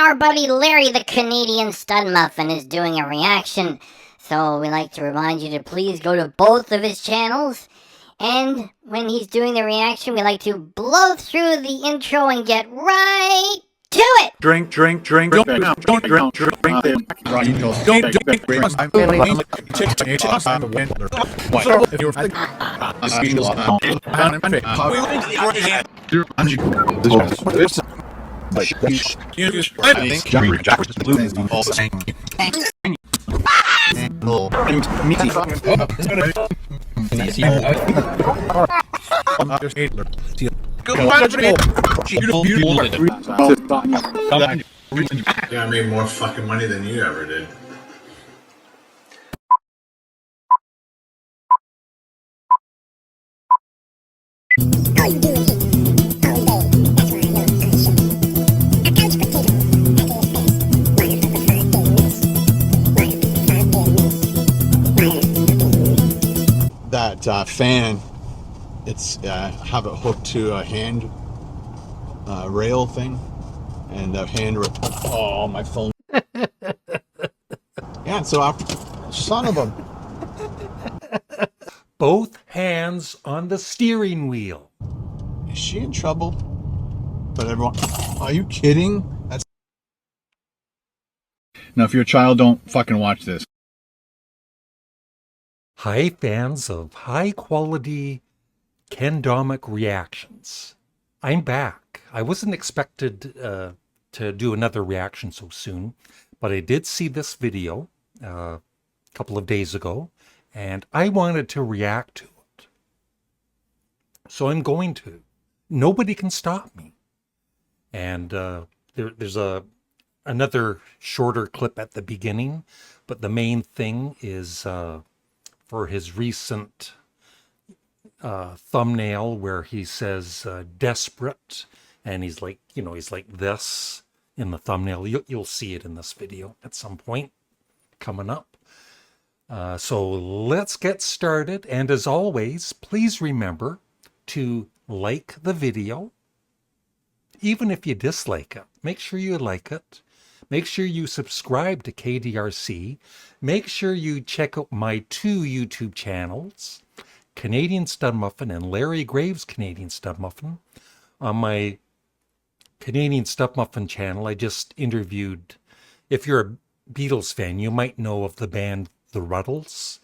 our buddy Larry, the Canadian Studmuffin, is doing a reaction. So we like to remind you to please go to both of his channels. And when he's doing the reaction, we like to blow through the intro and get right to it. Drink. Don't drink. Yeah, I made more fucking money than you ever did. That fan, it's have it hooked to a hand rail thing, and the hand oh, my phone. Yeah, so after, son of a, both hands on the steering wheel. Is she in trouble? But everyone, are you kidding? That's Now, if you're a child, don't fucking watch this. Hi, fans of high-quality Ken Domik reactions. I'm back. I wasn't expected to do another reaction so soon, but I did see this video a couple of days ago, and I wanted to react to it. So I'm going to. Nobody can stop me. And there's another shorter clip at the beginning, but the main thing is for his recent thumbnail where he says desperate, and he's like, he's like this in the thumbnail. You'll see it in this video at some point coming up. So let's get started. And as always, please remember to like the video. Even if you dislike it, make sure you like it. Make sure you subscribe to KDRC. Make sure you check out my two YouTube channels, Canadian Studmuffin and Larry Graves' Canadian Studmuffin. On my Canadian Studmuffin channel, I just interviewed, if you're a Beatles fan, you might know of the band The Ruddles,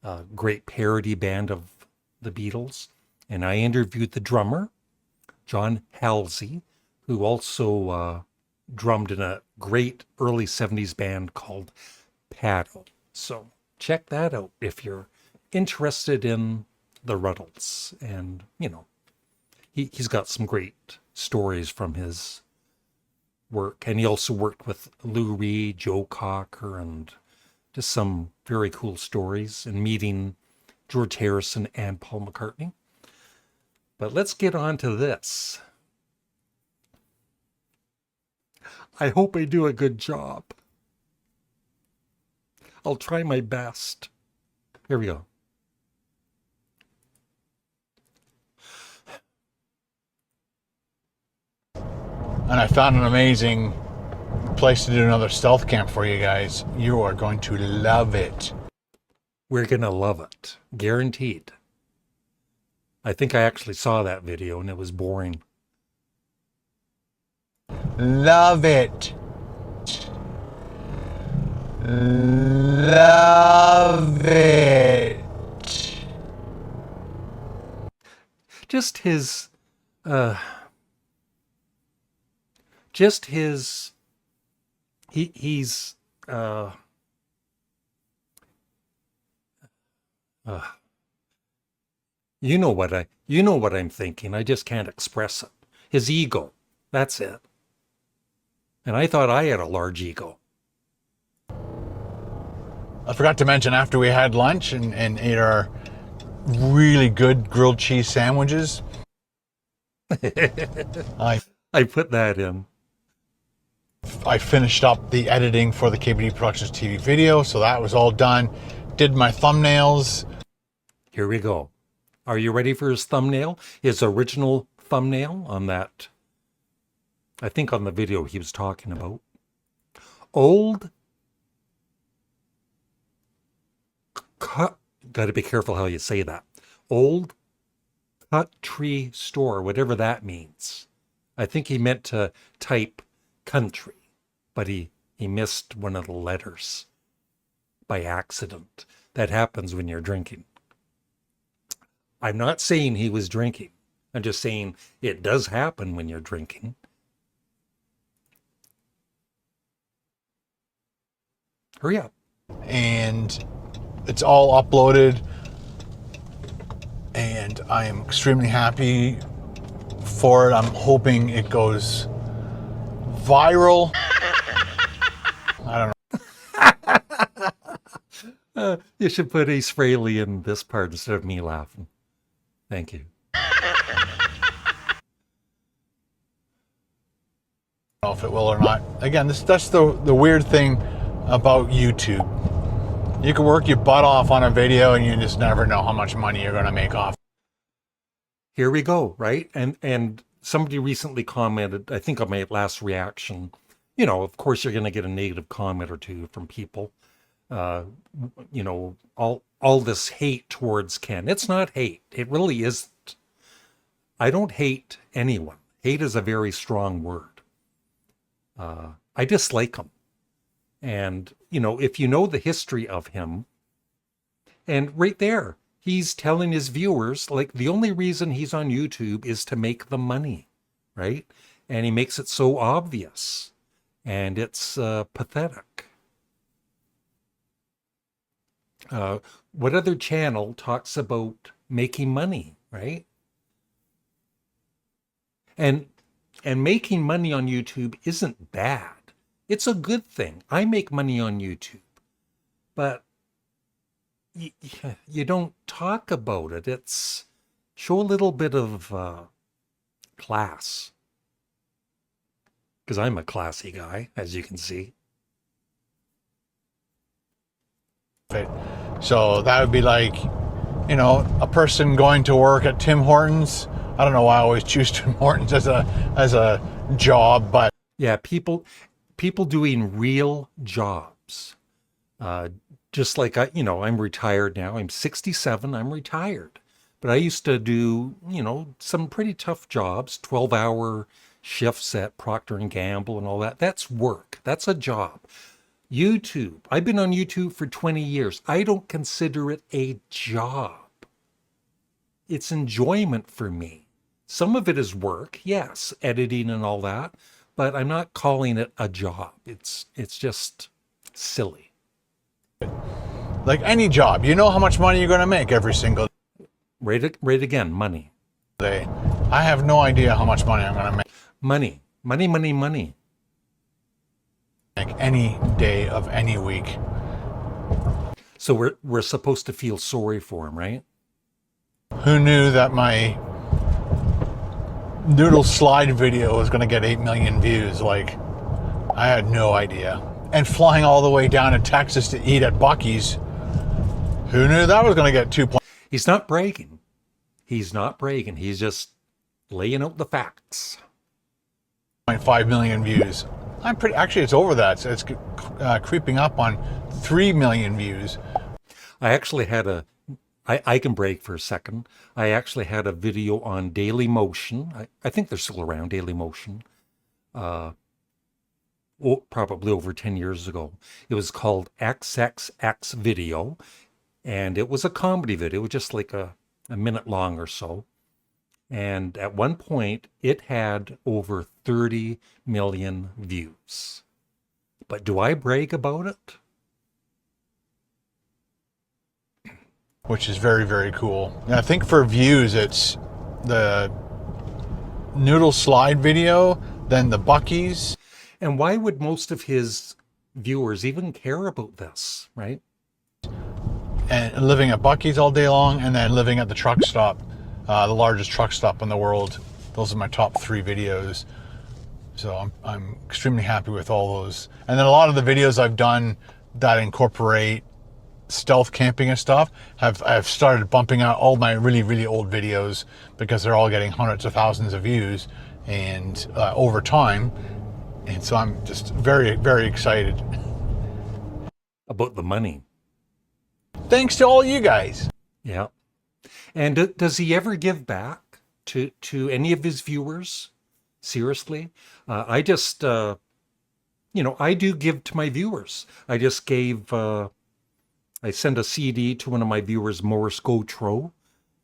a great parody band of the Beatles. And I interviewed the drummer, John Halsey, who also drummed in a great early 70s band called Paddle. So check that out if you're interested in the Ruddles. And, he's got some great stories from his work. And he also worked with Lou Reed, Joe Cocker, and just some very cool stories, and meeting George Harrison and Paul McCartney. But let's get on to this. I hope I do a good job. I'll try my best. Here we go. And I found an amazing place to do another stealth camp for you guys. You are going to love it. We're going to love it. Guaranteed. I think I actually saw that video and it was boring. Love it. Love it. Just his he's you know what I'm thinking. I just can't express it. His ego. That's it. And I thought I had a large ego. I forgot to mention, after we had lunch and ate our really good grilled cheese sandwiches, I put that in. I finished up the editing for the KBD Productions TV video, so that was all done. Did my thumbnails. Here we go. Are you ready for his thumbnail? His original thumbnail on that, I think on the video he was talking about. Old cut, got to be careful how you say that. Old country store, whatever that means. I think he meant to type country, but he missed one of the letters by accident. That happens when you're drinking. I'm not saying he was drinking. I'm just saying it does happen when you're drinking. Hurry up. And it's all uploaded, and I am extremely happy for it. I'm hoping it goes viral. I don't know. You should put Ace Frehley in this part instead of me laughing. Thank you. I don't know if it will or not. Again, that's the weird thing about YouTube. You can work your butt off on a video and you just never know how much money you're going to make off. Here we go, right? And somebody recently commented, I think on my last reaction, you know, of course you're going to get a negative comment or two from people. You know, all this hate towards Ken. It's not hate. It really isn't. I don't hate anyone. Hate is a very strong word. I dislike him. And, you know, if you know the history of him, and right there, he's telling his viewers, like, the only reason he's on YouTube is to make the money, right? And he makes it so obvious. And it's pathetic. What other channel talks about making money, right? And making money on YouTube isn't bad. It's a good thing. I make money on YouTube, but you don't talk about it. It's show a little bit of class, because I'm a classy guy, as you can see. So that would be like, you know, a person going to work at Tim Hortons. I don't know why I always choose Tim Hortons as a job, but yeah, people doing real jobs. Just like I'm retired now. I'm 67. I'm retired, but I used to do, you know, some pretty tough jobs, 12-hour shifts at Procter and Gamble and all that. That's work. That's a job. YouTube. I've been on YouTube for 20 years. I don't consider it a job. It's enjoyment for me. Some of it is work, yes, editing and all that, but I'm not calling it a job. It's just silly. like any job, you know how much money you're going to make every single Rate again, money. day. I have no idea how much money I'm going to Money. make any day of any week. So we're supposed to feel sorry for him, right? Who knew that my noodle slide video was going to get 8 million views? Like, I had no idea. And flying all the way down to Texas to eat at Buc-ee's, who knew that was going to get 2.5 He's not bragging. He's just laying out the facts. million views. Actually, it's over that. It's creeping up on 3 million views. I actually had I can brag for a second. I actually had a video on Daily Motion. I think they're still around, Daily Motion. Probably over 10 years ago. It was called XXX Video, and it was a comedy video. It was just like a minute long or so. And at one point, it had over 30 million views. But do I brag about it? Which is very, very cool. And I think for views, it's the noodle slide video, then the Buc-ee's. And why would most of his viewers even care about this, right? And living at Buc-ee's all day long, and then living at the truck stop, the largest truck stop in the world. Those are my top 3 videos. So I'm extremely happy with all those. And then a lot of the videos I've done that incorporate stealth camping and stuff, I've started bumping out all my really, really old videos because they're all getting hundreds of thousands of views. And over time, And so I'm just very, very excited. About the money. Thanks to all you guys. Yeah. And does he ever give back to any of his viewers? Seriously? I just, I do give to my viewers. I just gave, I sent a CD to one of my viewers, Morris Gautreaux,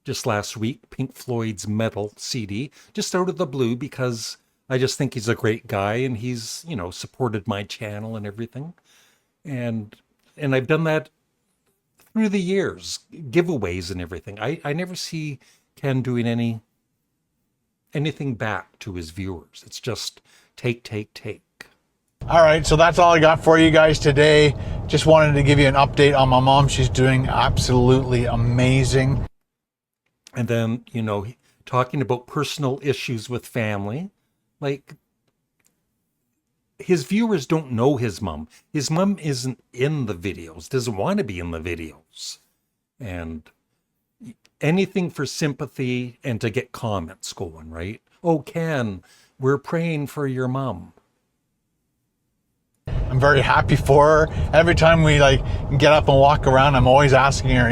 just last week, Pink Floyd's Metal CD, just out of the blue, because I just think he's a great guy and he's, supported my channel and everything. And I've done that through the years, giveaways and everything. I never see Ken doing anything back to his viewers. It's just take. All right, so that's all I got for you guys today. Just wanted to give you an update on my mom. She's doing absolutely amazing. And then, talking about personal issues with family, like his viewers don't know his mom. His mom isn't in the videos, doesn't want to be in the videos. And anything for sympathy and to get comments going, right? Oh, Ken, we're praying for your mom. I'm very happy for her. Every time we get up and walk around, I'm always asking her,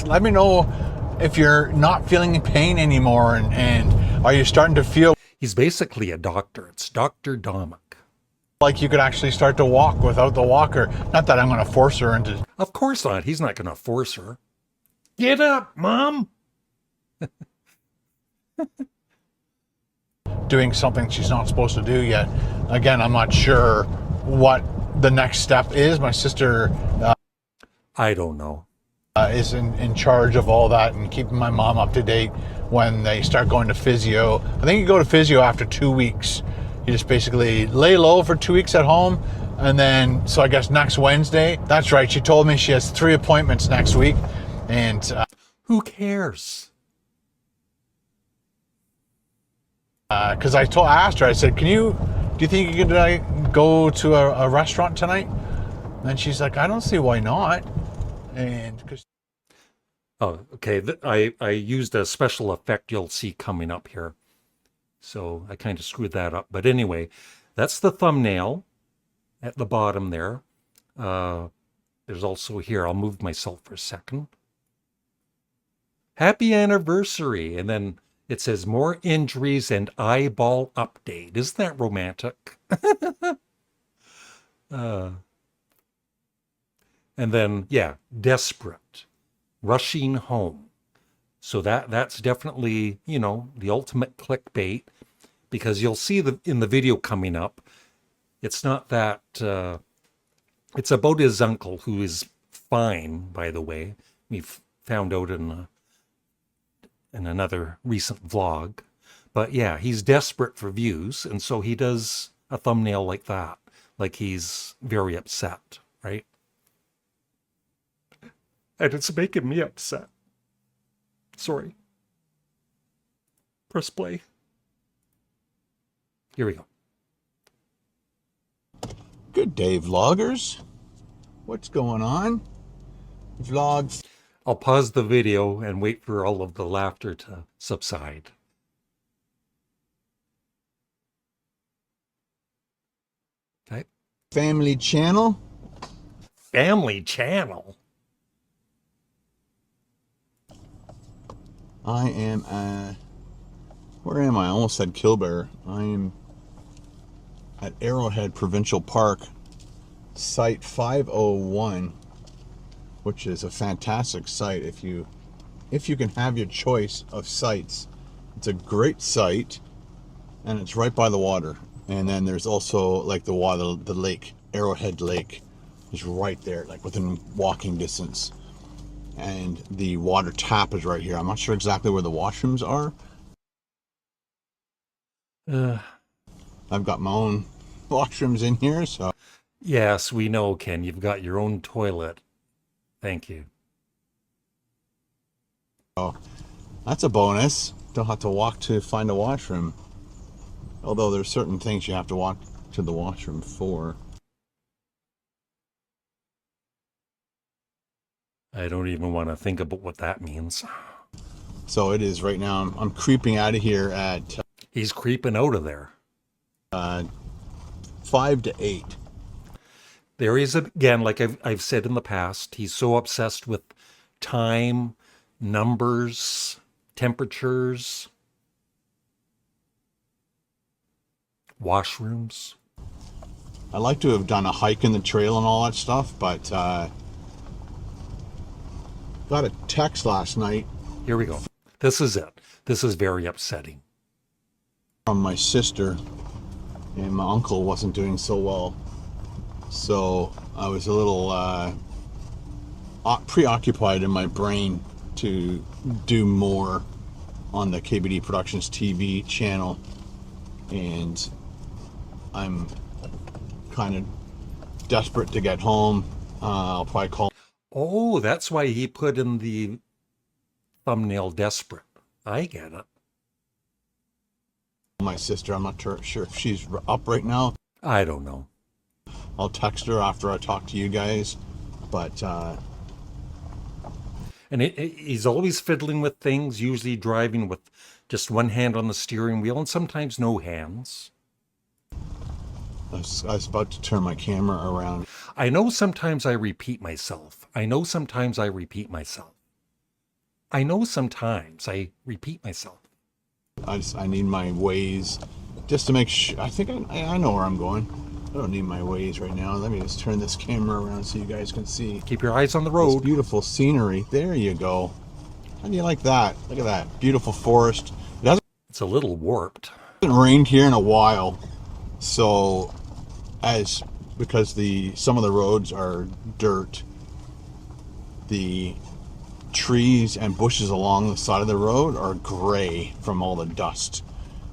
let me know if you're not feeling pain anymore, and are you starting to feel... He's basically a doctor. It's Dr. Domik. Like you could actually start to walk without the walker. Not that I'm going to force her into... Of course not. He's not going to force her. Get up, Mom! Doing something she's not supposed to do yet. Again, I'm not sure what the next step is. My sister... I don't know. Is in charge of all that and keeping my mom up to date when they start going to physio. I think you go to physio after 2 weeks. You just basically lay low for 2 weeks at home, and then, so I guess next Wednesday, that's right, she told me she has 3 appointments next week, and... who cares? Because I asked her, I said, do you think you could go to a restaurant tonight? And she's like, I don't see why not. And because... Oh, okay. I used a special effect you'll see coming up here. So I kind of screwed that up. But anyway, that's the thumbnail at the bottom there. There's also here, I'll move myself for a second. Happy anniversary. And then it says more injuries and eyeball update. Isn't that romantic? And then, yeah, desperate, rushing home. So that's definitely, the ultimate clickbait, because you'll see in the video coming up, it's not that, it's about his uncle, who is fine, by the way. We've found out in another recent vlog. But yeah, he's desperate for views, and so he does a thumbnail like that, like he's very upset, right? And it's making me upset. Sorry. Press play. Here we go. Good day, vloggers. What's going on? Vlogs. I'll pause the video and wait for all of the laughter to subside. Okay. Family channel. Family channel? I am where am I? I almost said Kilbear. I am at Arrowhead Provincial Park, site 501, which is a fantastic site if you can have your choice of sites. It's a great site, and it's right by the water. And then there's also the water, the lake, Arrowhead Lake is right there, within walking distance. And the water tap is right here. I'm not sure exactly where the washrooms are. I've got my own washrooms in here, so... Yes, we know, Ken. You've got your own toilet. Thank you. Oh, that's a bonus. Don't have to walk to find a washroom. Although there's certain things you have to walk to the washroom for. I don't even want to think about what that means. So it is right now. I'm creeping out of here at... He's creeping out of there. 5 to 8. There is, again, like I've said in the past, he's so obsessed with time, numbers, temperatures, washrooms. I like to have done a hike in the trail and all that stuff, but got a text last night Here we go. This is it. This is very upsetting. from my sister, and my uncle wasn't doing so well. So I was a little preoccupied in my brain to do more on the KBD Productions TV channel, and I'm kind of desperate to get home. I'll probably call Oh, that's why he put in the thumbnail desperate. I get it. my sister. I'm not sure if she's up right now. I don't know. I'll text her after I talk to you guys, but And he's always fiddling with things, usually driving with just one hand on the steering wheel and sometimes no hands. I was about to turn my camera around. I know sometimes I repeat myself. I know sometimes I repeat myself. I know sometimes I repeat myself. I need my Waze just to make sure. I think I know where I'm going. I don't need my Waze right now. Let me just turn this camera around so you guys can see Keep your eyes on the this road. beautiful scenery. There you go. How do you like that? Look at that beautiful forest. It hasn't It's a little warped. rained here in a while, so because some of the roads are dirt, the trees and bushes along the side of the road are gray from all the dust.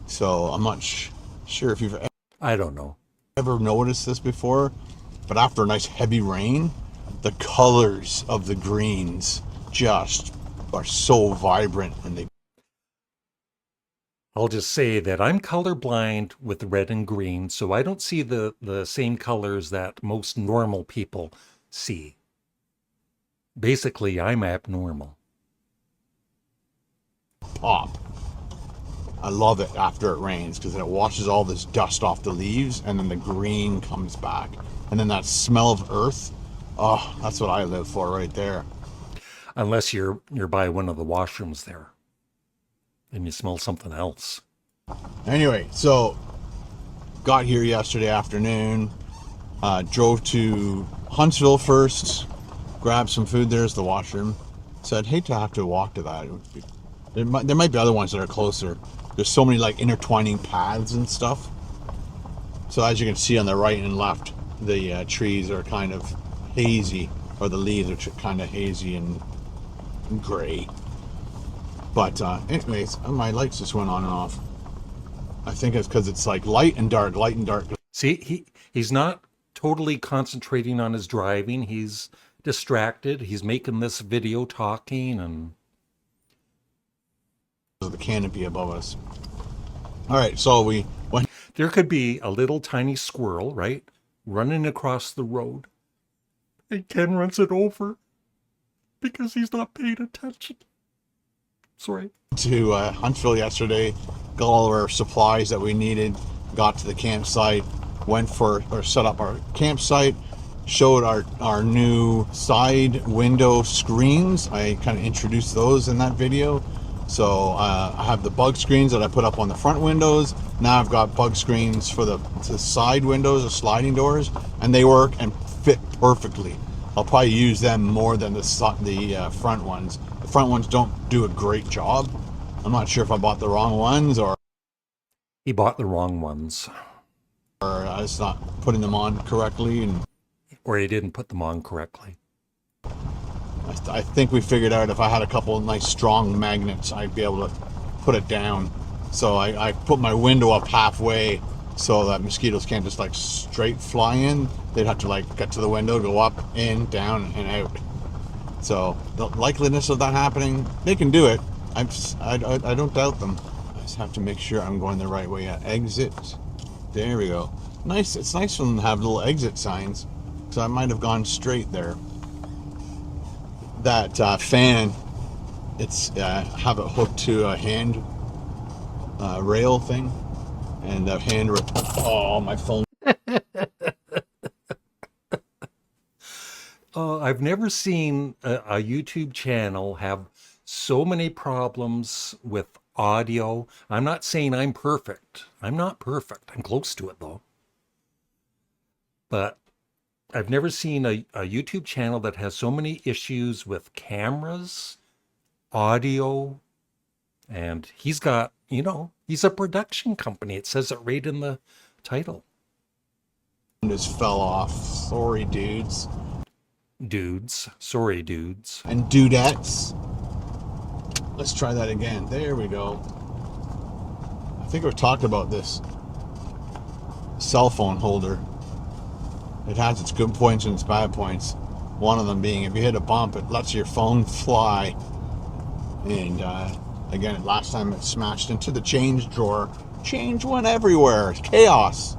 So I'm not sure if you've I don't know. ever noticed this before, but after a nice heavy rain, the colors of the greens just are so vibrant, and I'll just say that I'm colorblind with red and green, so I don't see the same colors that most normal people see. Basically, I'm abnormal. pop. I love it after it rains because it washes all this dust off the leaves, and then the green comes back, and then that smell of earth. Oh, that's what I live for right there. Unless you're by one of the washrooms there. And you smell something else. Anyway, so got here yesterday afternoon, drove to Huntsville first, grabbed some food. There's the washroom. So I'd hate to have to walk to that. There might be other ones that are closer. There's so many like intertwining paths and stuff. So as you can see on the right and left, the trees are kind of hazy, or the leaves are kind of hazy and gray. But anyways, my lights just went on and off. I think it's because it's like light and dark, light and dark. See, he's not totally concentrating on his driving. He's distracted. He's making this video talking and... The canopy above us. All right, so we went. There could be a little tiny squirrel, right? Running across the road. And Ken runs it over because he's not paying attention. Sorry. To Huntsville yesterday, got all of our supplies that we needed, got to the campsite, set up our campsite, showed our new side window screens. I kind of introduced those in that video. So I have the bug screens that I put up on the front windows. Now I've got bug screens for the side windows, the sliding doors, and they work and fit perfectly. I'll probably use them more than the front ones. The front ones don't do a great job. I'm not sure if I bought the wrong ones or He bought the wrong ones. I was not putting them on correctly. Or he didn't put them on correctly. I think we figured out if I had a couple of nice strong magnets, I'd be able to put it down. So I put my window up halfway so that mosquitoes can't just like straight fly in. They'd have to like get to the window, go up, in, down, and out. So the likeliness of that happening, they can do it. I don't doubt them. I just have to make sure I'm going the right way. Exit. There we go. Nice. It's nice for them to have little exit signs. So I might have gone straight there. That fan, it's have it hooked to a hand rail thing, and the hand. Oh, my phone. I've never seen a YouTube channel have so many problems with audio. I'm not saying I'm perfect. I'm not perfect. I'm close to it though. But I've never seen a YouTube channel that has so many issues with cameras, audio, and he's got, he's a production company. It says it right in the title. Just fell off. Sorry, dudes. Dudes. Sorry, dudes. And dudettes. Let's try that again. There we go. I think we've talked about this cell phone holder. It has its good points and its bad points. One of them being if you hit a bump, it lets your phone fly. And again, last time it smashed into the change drawer. Change went everywhere. It's chaos.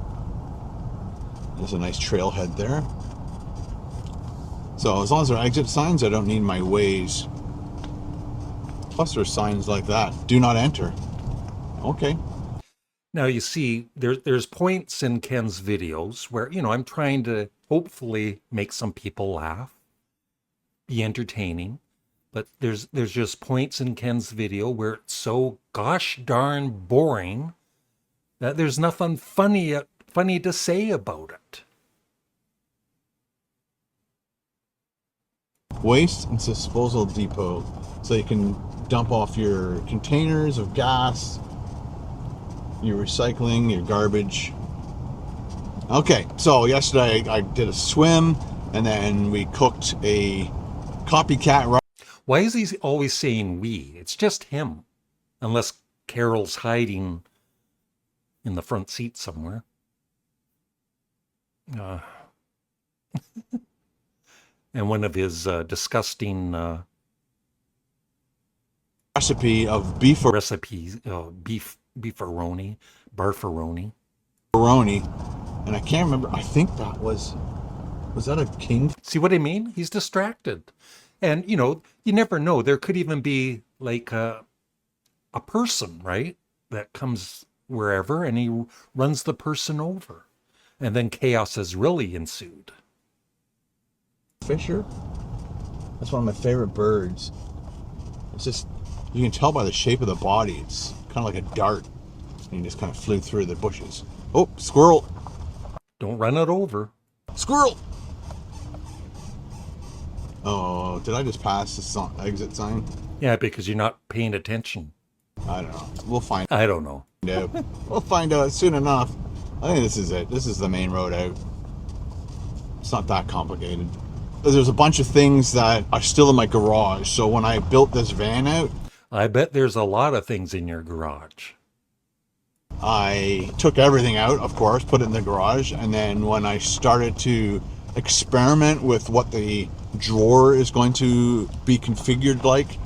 There's a nice trailhead there. So as long as there are exit signs, I don't need my ways. Plus there's signs like that. Do not enter. Okay. Now you see, there's points in Ken's videos where, I'm trying to hopefully make some people laugh, be entertaining. But there's just points in Ken's video where it's so gosh darn boring that there's nothing funny to say about it. Waste and disposal depot. So you can dump off your containers of gas, your recycling, your garbage. Okay, so yesterday I did a swim and then we cooked a copycat. Why is he always saying we? It's just him. Unless Carol's hiding in the front seat somewhere. And one of his disgusting recipe of beef recipes, beefaroni, barfaroni. And I can't remember. I think that was that a king? See what I mean? He's distracted. And, you never know. There could even be like a person, right? That comes wherever and he runs the person over. And then chaos has really ensued. Fisher? That's one of my favorite birds. It's just, you can tell by the shape of the body. It's kind of like a dart. And he just kind of flew through the bushes. Oh, squirrel. Don't run it over. Squirrel. Oh, did I just pass the exit sign? Yeah, because you're not paying attention. I don't know. We'll find out. I don't know. We'll find out soon enough. I think this is it. This is the main road out. It's not that complicated. There's a bunch of things that are still in my garage. So when I built this van out, I bet there's a lot of things in your garage. I took everything out, of course, put it in the garage. And then when I started to experiment with what the drawer is going to be configured like.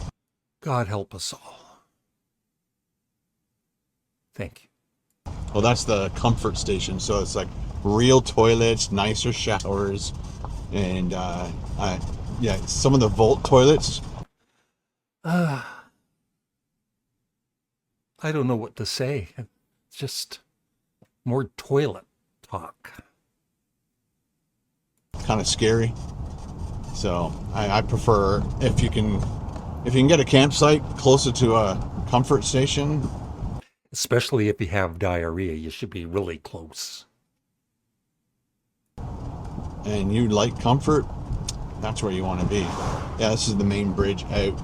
God help us all. Thank you. Well, that's the comfort station. So it's like real toilets, nicer showers. And yeah, some of the Volt toilets. I don't know what to say. It's just more toilet talk. Kind of scary. So I prefer if you can get a campsite closer to a comfort station. Especially if you have diarrhea, you should be really close. And you like comfort, that's where you want to be. Yeah, this is the main bridge out.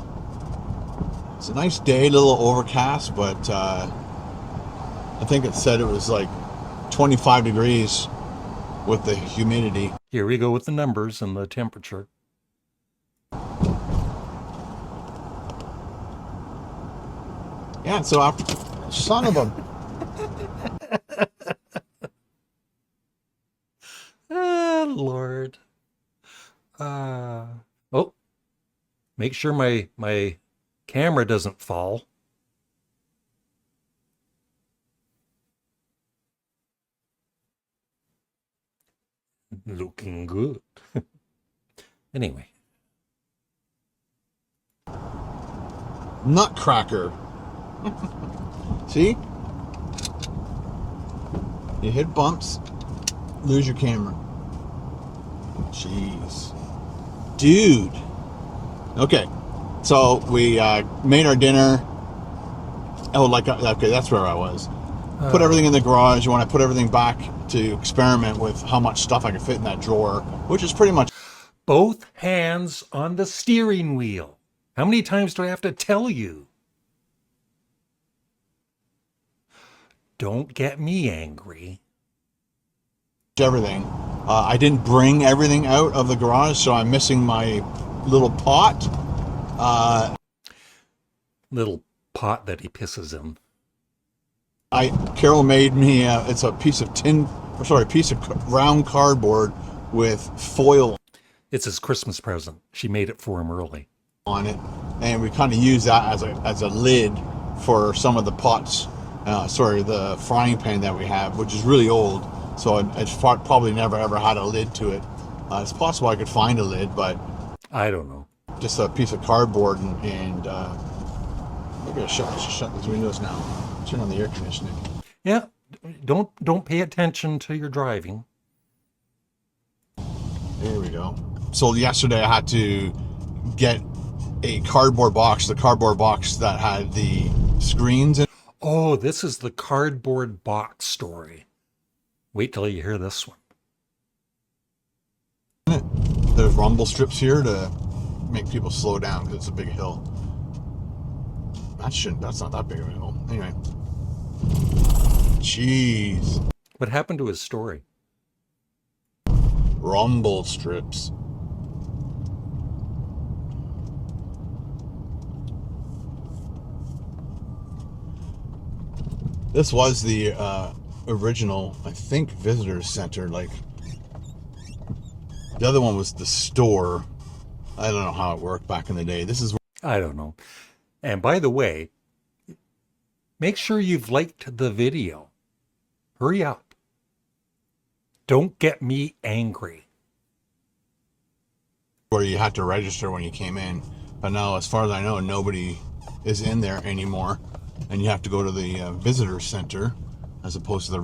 It's a nice day, a little overcast, but I think it said it was like 25 degrees with the humidity. Here we go with the numbers and the temperature. Yeah, so after, son of a... Lord. Oh, make sure my camera doesn't fall. Looking good. Anyway. Nutcracker. See? You hit bumps, lose your camera. Jeez. Dude. Okay. So we made our dinner. Oh, okay, that's where I was. Put everything in the garage. When I put everything back to experiment with how much stuff I could fit in that drawer, which is pretty much Both hands on the steering wheel. How many times do I have to tell you? Don't get me angry. everything. I didn't bring everything out of the garage, so I'm missing my little pot. Little pot that he pisses in. Carol made me. It's a piece of piece of round cardboard with foil It's his Christmas present. She made it for him early. on it, and we kind of use that as a lid for some of the pots. The frying pan that we have, which is really old, so it's probably never ever had a lid to it. It's possible I could find a lid, but I don't know. just a piece of cardboard and maybe I should shut these windows now. Turn on the air conditioning. Yeah, don't pay attention to your driving. There we go. So yesterday I had to get a cardboard box, the cardboard box that had the screens in. Oh, this is the cardboard box story. Wait till you hear this one. There's rumble strips here to make people slow down because it's a big hill. That's not that big of a hill. Anyway. Jeez. What happened to his story? Rumble strips. This was the original, I think, visitor center. Like, the other one was the store. I don't know how it worked back in the day. This is I don't know. And by the way, make sure you've liked the video. Hurry up. Don't get me angry. where you had to register when you came in. But now, as far as I know, nobody is in there anymore. And you have to go to the visitor center as opposed to the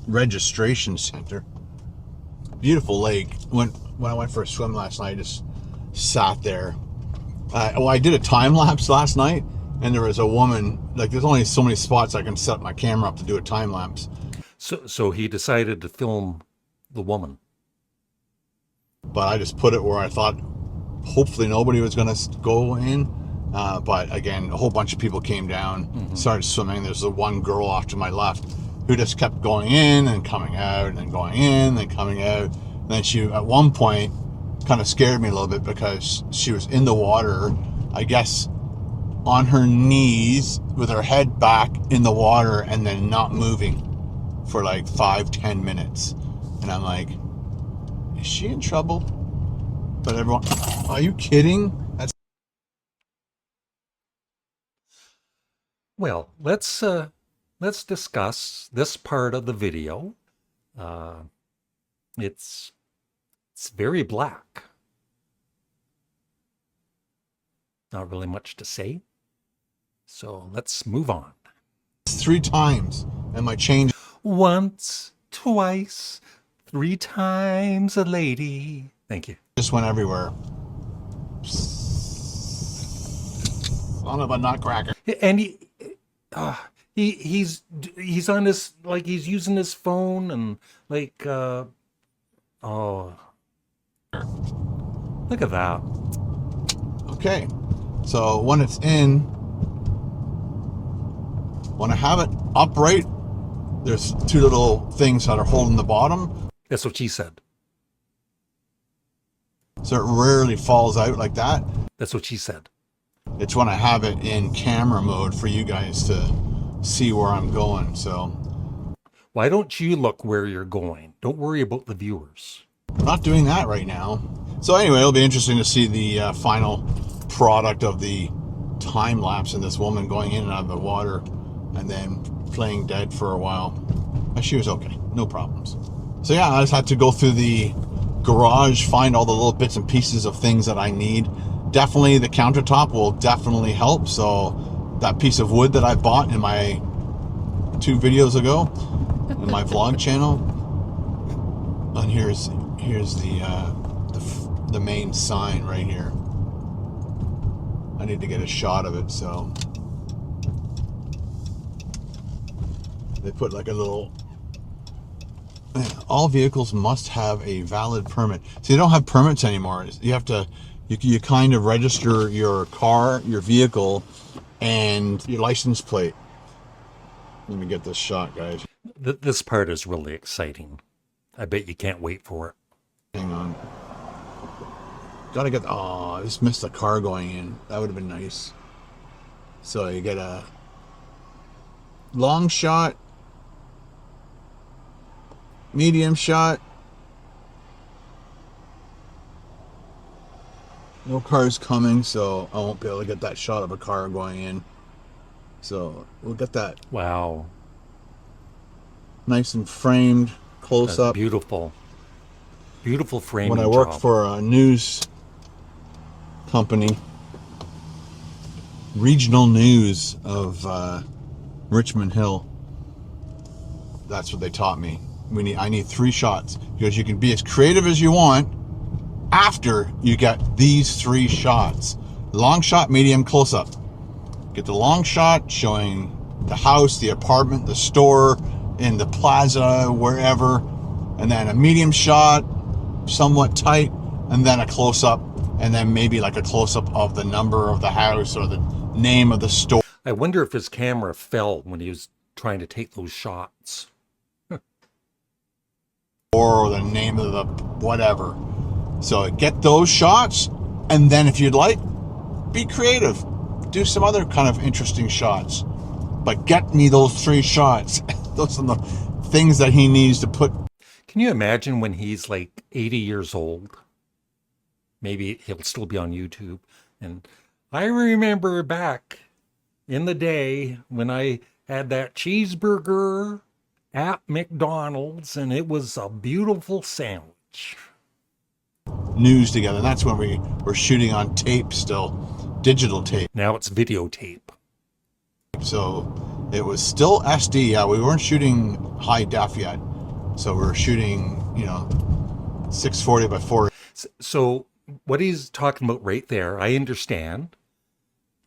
registration center. Beautiful lake. When I went for a swim last night, I just sat there. I did a time lapse last night, and there was a woman. Like, there's only so many spots I can set my camera up to do a time lapse. So he decided to film the woman. But I just put it where I thought hopefully nobody was going to go in. But again, a whole bunch of people came down, started swimming. There's the one girl off to my left who just kept going in and coming out and going in and coming out. And then she, at one point, kind of scared me a little bit because she was in the water, I guess, on her knees with her head back in the water and then not moving for like 5-10 minutes. And I'm like, is she in trouble? But everyone, are you kidding? That's Well, let's discuss this part of the video. It's very black. Not really much to say. So let's move on. 3 times, and my change Once, twice, 3 times a lady. Thank you. just went everywhere. Son of a nutcracker. And he's on his, like, he's using his phone and like oh, look at that. Okay, so when it's in, when I have it upright, there's 2 little things that are holding the bottom, That's what she said. so it rarely falls out like that. That's what she said. It's when I have it in camera mode for you guys to see where I'm going. So Why don't you look where you're going? Don't worry about the viewers. I'm not doing that right now. So anyway, it'll be interesting to see the final product of the time lapse and this woman going in and out of the water and then playing dead for a while. But she was okay, no problems. So yeah, I just had to go through the garage, find all the little bits and pieces of things that I need. Definitely the countertop will definitely help. So that piece of wood that I bought in my 2 videos ago in my vlog channel, and here's the the main sign right here. I need to get a shot of it, so they put like a little, all vehicles must have a valid permit. So you don't have permits anymore. You have to, you kind of register your car, your vehicle, and your license plate. Let me get this shot, guys. This part is really exciting. I bet you can't wait for it. Hang on. Gotta get, oh, I just missed the car going in. That would have been nice. So you get a long shot, medium shot. No cars coming, so I won't be able to get that shot of a car going in. So we'll get that Wow. nice and framed, close That's up. beautiful. Beautiful framing When I worked job. for a news company, regional news of Richmond Hill, that's what they taught me. I need 3 shots, because you can be as creative as you want after you get these 3 shots: long shot, medium, close up. Get the long shot showing the house, the apartment, the store, in the plaza, wherever, and then a medium shot, somewhat tight, and then a close up, and then maybe like a close up of the number of the house or the name of the store. I wonder if his camera fell when he was trying to take those shots. Or the name of the whatever. So get those shots, and then if you'd like, be creative. Do some other kind of interesting shots. But get me those 3 shots. Those are the things that he needs to put. Can you imagine when he's like 80 years old? Maybe he'll still be on YouTube. And I remember back in the day when I had that cheeseburger at McDonald's, and it was a beautiful sandwich. News together. That's when we were shooting on tape still, digital tape. Now it's videotape. So it was still SD. Yeah, we weren't shooting high def yet. So we were shooting, 640 by 4. So what he's talking about right there, I understand.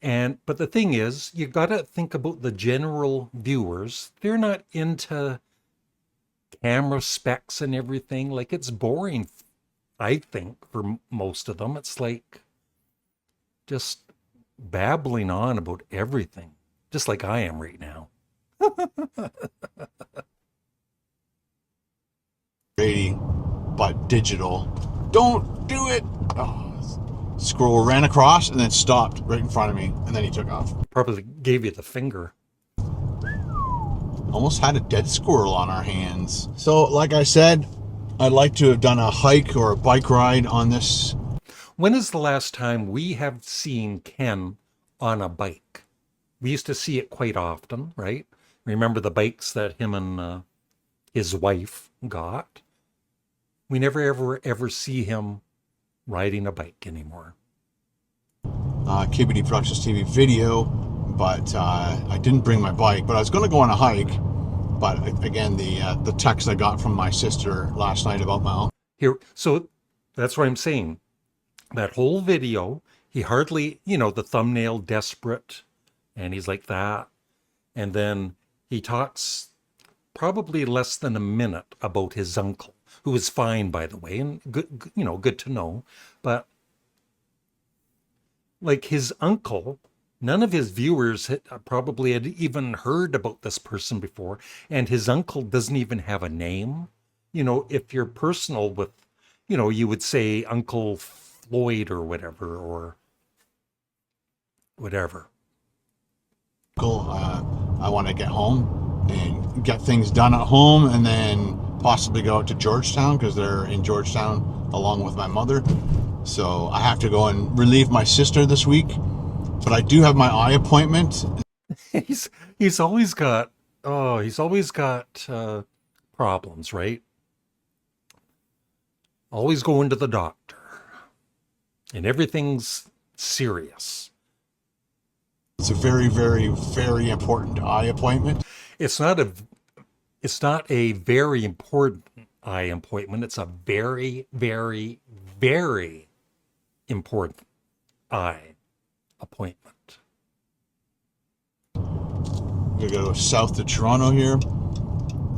But the thing is, you got to think about the general viewers. They're not into camera specs and everything. Like, it's boring, I think, for most of them. It's like just babbling on about everything, just like I am right now. 80, but digital. Don't do it. Oh, squirrel ran across and then stopped right in front of me, and then he took off. Probably gave you the finger. Almost had a dead squirrel on our hands. So, like I said, I'd like to have done a hike or a bike ride on this. When is the last time we have seen Ken on a bike? We used to see it quite often, right? Remember the bikes that him and his wife got? We never ever see him riding a bike anymore. KBD Productions TV video, but I didn't bring my bike, but I was going to go on a hike. But again, the text I got from my sister last night about my uncle. Here, so that's what I'm saying. That whole video, he hardly, the thumbnail desperate, and he's like that. And then he talks probably less than a minute about his uncle, who is fine, by the way, and good to know. But like his uncle, none of his viewers probably had even heard about this person before, and his uncle doesn't even have a name. If you're personal with, you would say Uncle Floyd or whatever, or whatever. I want to get home and get things done at home, and then possibly go out to Georgetown, because they're in Georgetown along with my mother. So I have to go and relieve my sister this week. But I do have my eye appointment. He's always got problems, right? Always going to the doctor, and everything's serious. It's a very, very, very important eye appointment. It's not a very important eye appointment. It's a very, very, very important eye appointment. We're gonna go south to Toronto here,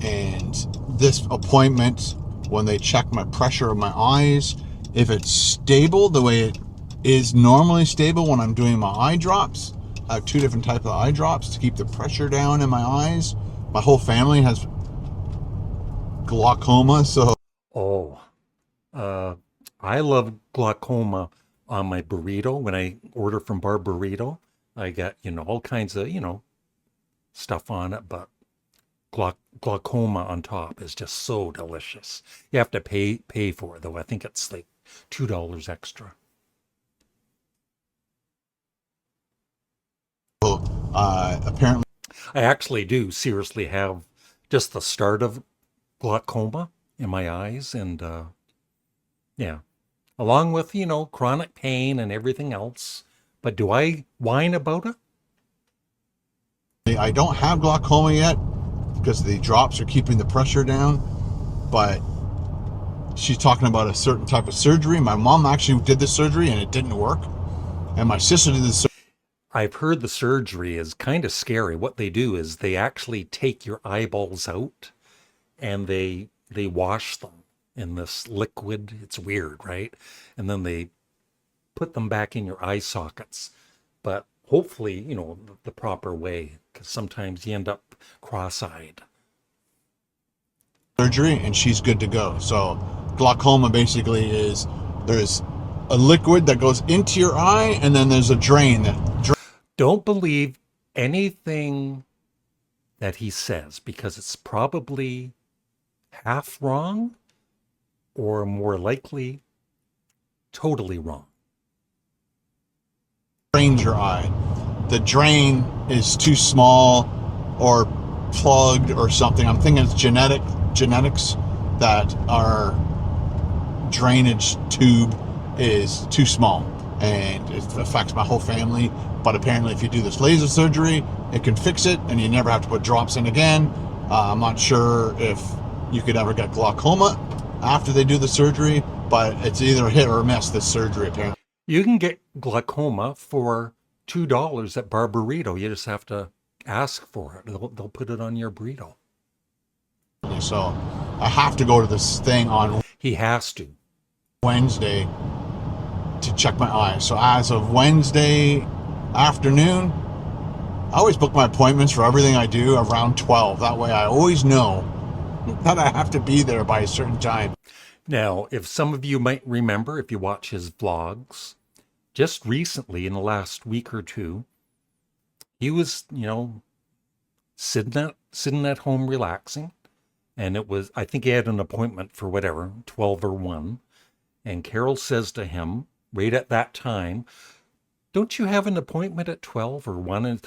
and this appointment, when they check my pressure of my eyes, if it's stable the way it is normally stable when I'm doing my eye drops. I have 2 different types of eye drops to keep the pressure down in my eyes. My whole family has glaucoma, so I love glaucoma on my burrito. When I order from Bar Burrito, I get, all kinds of, stuff on it, but glaucoma on top is just so delicious. You have to pay for it, though. I think it's like $2 extra. apparently I actually do seriously have just the start of glaucoma in my eyes, and yeah, along with, chronic pain and everything else. But do I whine about it? I don't have glaucoma yet because the drops are keeping the pressure down, but she's talking about a certain type of surgery. My mom actually did the surgery and it didn't work, and my sister did the surgery. I've heard the surgery is kind of scary. What they do is they actually take your eyeballs out and they wash them in this liquid. It's weird, right? And then they put them back in your eye sockets. But hopefully, the proper way, because sometimes you end up cross-eyed. Surgery, and she's good to go. So glaucoma basically is there's a liquid that goes into your eye, and then there's a drain that Don't believe anything that he says, because it's probably half wrong, or more likely totally wrong. drains your eye. The drain is too small or plugged or something. I'm thinking it's genetics that our drainage tube is too small, and it affects my whole family. But apparently if you do this laser surgery, it can fix it and you never have to put drops in again. I'm not sure if you could ever get glaucoma after they do the surgery, but it's either a hit or a miss, this surgery apparently. You can get glaucoma for $2 at Bar Burrito. You just have to ask for it. They'll put it on your burrito. So I have to go to this thing on He has to. Wednesday to check my eyes. So as of Wednesday afternoon, I always book my appointments for everything I do around 12. That way I always know that I have to be there by a certain time. Now, if some of you might remember, if you watch his vlogs, just recently in the last week or two, he was, sitting at home relaxing. And it was, I think he had an appointment for whatever, 12 or 1. And Carol says to him, right at that time, don't you have an appointment at 12 or 1? And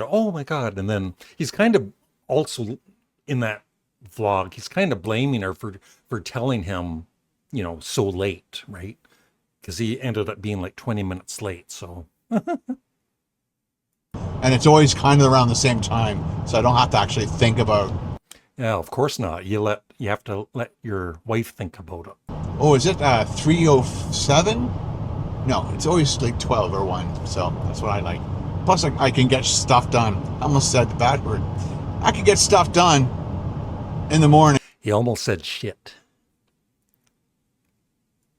oh my God. And then he's kind of also in that vlog, he's kind of blaming her for telling him, so late, right? Because he ended up being like 20 minutes late. So. And it's always kind of around the same time. So I don't have to actually think about. Yeah, of course not. You have to let your wife think about it. Oh, is it 3:07? No, it's always like 12 or 1. So that's what I like. Plus, I can get stuff done. I almost said the bad word. I can get stuff done in the morning. He almost said shit.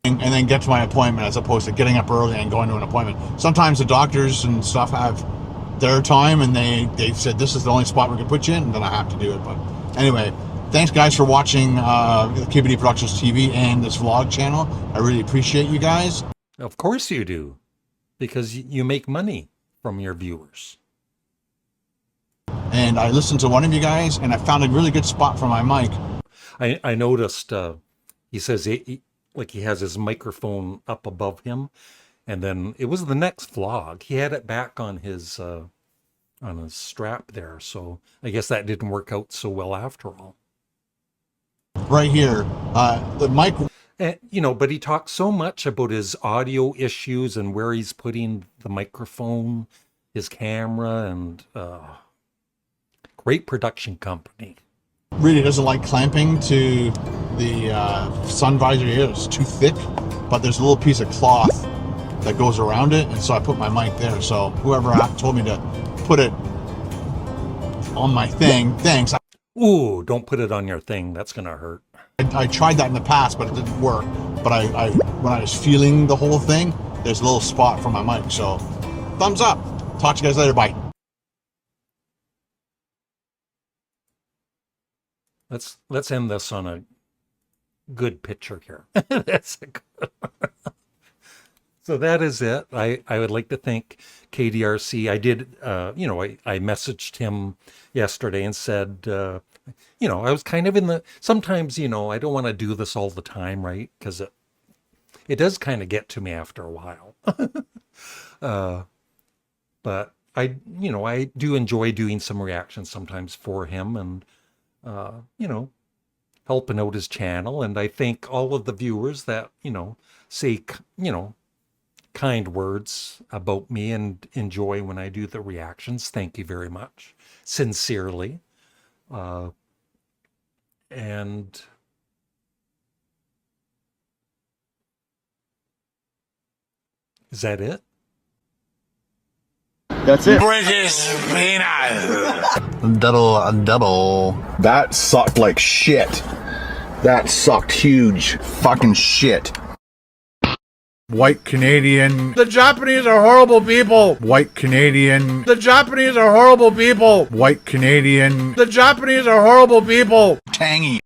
And then get to my appointment, as opposed to getting up early and going to an appointment. Sometimes the doctors and stuff have their time, and they said this is the only spot we can put you in, and then I have to do it. But anyway, thanks guys for watching KBD Productions TV and this vlog channel. I really appreciate you guys. Of course you do, because you make money from your viewers. And I listened to one of you guys, and I found a really good spot for my mic. I noticed he says he has his microphone up above him, and then it was the next vlog. He had it back on his strap there, so I guess that didn't work out so well after all. Right here, the mic. But he talks so much about his audio issues and where he's putting the microphone, his camera, and great production company. Really doesn't like clamping to the sun visor here. It's too thick, but there's a little piece of cloth that goes around it, and so I put my mic there. So whoever told me to put it on my thing, thanks. Ooh, don't put it on your thing. That's going to hurt. I tried that in the past, but it didn't work. But I when I was feeling the whole thing, there's a little spot for my mic. So thumbs up. Talk to you guys later. Bye. Let's end this on a good picture here. That's a good one. So that is it. I would like to thank KDRC. I did, I messaged him yesterday and said, I was kind of in the, sometimes, I don't want to do this all the time, right? Because it does kind of get to me after a while. But I do enjoy doing some reactions sometimes for him and, helping out his channel. And I thank all of the viewers that, say, kind words about me and enjoy when I do the reactions. Thank you very much. Sincerely. And is that it? That's it. British peanut. Double. That sucked like shit. That sucked huge fucking shit. White Canadian. The Japanese are horrible people. White Canadian. The Japanese are horrible people. White Canadian. The Japanese are horrible people. Tangy.